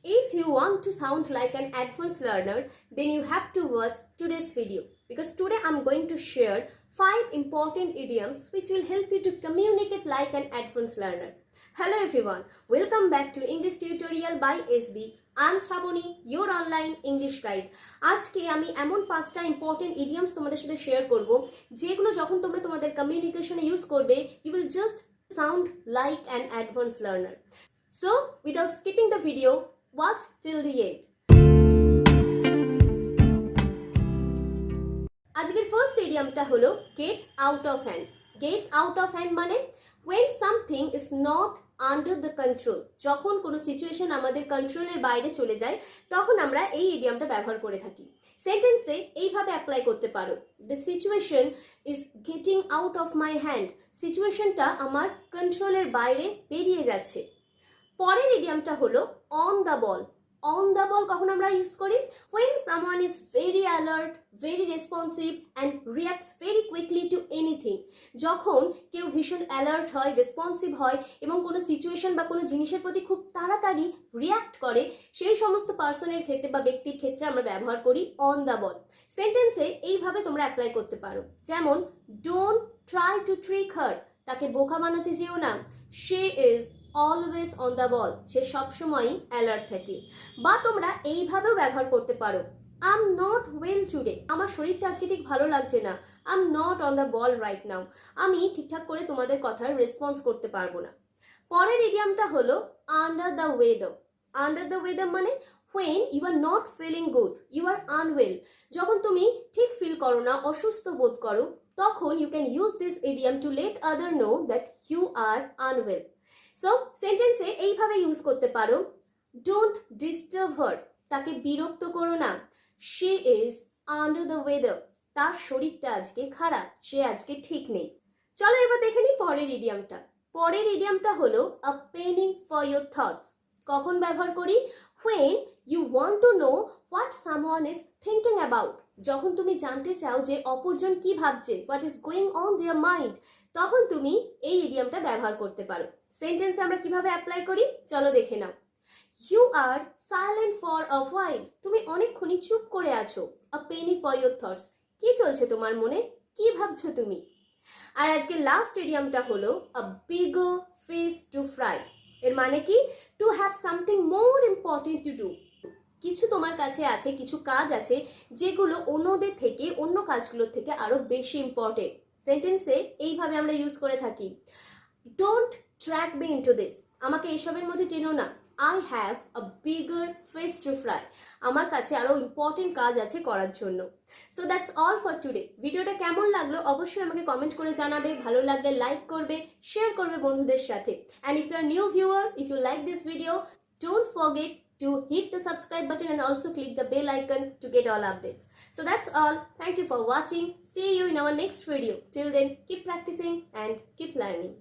If you want to sound like an advanced learner, then you have to watch today's video, because today I'm going to share 5 important idioms which will help you to communicate like an advanced learner. Hello everyone, welcome back to English Tutorial by SB. I'm Shraboni, your online English guide. আজকে আমি এমন 5টা important idioms তোমাদের সাথে share করব যেগুলো যখন তোমরা তোমাদের কমিউনিকেশনে ইউজ করবে you will just sound like an advanced learner. So without skipping the video, watch till the end. আজকের ফার্স্ট ইডিয়মটা হলো get out of hand. Get out of hand মানে when something is not under the control. যখন কোনো situation আমাদের কন্ট্রোলের বাইরে চলে যায় তখন আমরা এই ইডিয়মটা ব্যবহার করে থাকি। সেন্টেন্সে এইভাবে অ্যাপ্লাই করতে পারো, the situation is getting out of my hand. সিচুয়েশনটা আমার কন্ট্রোলের বাইরে বেরিয়ে যাচ্ছে। পরের ইডিয়মটা হলো on the ball. On the ball কখন আমরা ইউজ করি? when someone is very alert, very responsive and reacts very quickly to anything. যখন কেউ ভীষণ অ্যালার্ট হয়, রেসপন্সিভ হয় এবং কোনো সিচুয়েশন বা কোনো জিনিসের প্রতি খুব তাড়াতাড়ি রিয়াক্ট করে, সেই সমস্ত পার্সনের ক্ষেত্রে বা ব্যক্তির ক্ষেত্রে আমরা ব্যবহার করি on the ball. সেন্টেন্সে এইভাবে তোমরা অ্যাপ্লাই করতে পারো, যেমন don't try to trick her. তাকে বোকা বানাতে যেও না, she is always on the ball. সে সবসময়ই অ্যালার্ট থাকে। বা তোমরা এইভাবেও ব্যবহার করতে পারো, I am not well today. আমার শরীরটা আজকে ঠিক ভালো লাগছে না, I am not on the ball right now. আমি ঠিকঠাক করে তোমাদের কথার রেসপন্স করতে পারবো না। পরের ইডিয়মটা হলো under the weather. Under the weather মানে when you are not feeling good, you are unwell. যখন তুমি ঠিক ফিল করো না, অসুস্থ বোধ করো, তখন you can use this idiom to let other know that you are unwell. So সেন্টেন্সে এইভাবে ইউজ করতে পারো, ডোন্ট ডিস্টার্ব হার. তাকে বিরক্ত করো না, she is under the weather. তার শরীরটা আজকে খারাপ, সে আজকে ঠিক নেই। চলো এবার দেখে নিই পরের ইডিয়মটা। পরের ইডিয়মটা হলো আ পেনিং ফর ইয়োর থটস. কখন ব্যবহার করি? when you want to know what someone is thinking about. যখন তুমি জানতে চাও যে অপরজন কি ভাবছে, what is going on their mind, তখন তুমি এই ইডিয়মটা ব্যবহার করতে পারো। সেন্টেন্সে আমরা কিভাবে অ্যাপ্লাই করি চলো দেখে নাও। You are silent for a while. তুমি অনেকক্ষণই চুপ করে আছো। A penny for your thoughts. কি চলছে তোমার মনে, কি ভাবছো তুমি? আর আজকে লাস্ট ইডিয়মটা হলো a bigger fish two fry. এর মানে কি? To have something more important to do. কিছু তোমার কাছে আছে, কিছু কাজ আছে যেগুলো অন্যদের থেকে, অন্য কাজগুলোর থেকে আরো বেশি ইম্পর্টেন্ট। সেন্টেন্সে এইভাবে আমরা ইউজ করে থাকি, don't drag me into this. আমাকে এসবের মধ্যে টেনো না, I have a bigger fish to fry. আমার কাছে আরো ইম্পর্টেন্ট কাজ আছে করার জন্য। So that's all for today. ভিডিওটা কেমন লাগলো অবশ্যই আমাকে কমেন্ট করে জানাবে। ভালো লাগলে লাইক করবে, শেয়ার করবে বন্ধুদের সাথে। And if you are new viewer, if you like this video, don't forget to hit the subscribe button and also click the bell icon to get all updates. So that's all. Thank you for watching. See you in our next video. Till then, keep practicing and keep learning.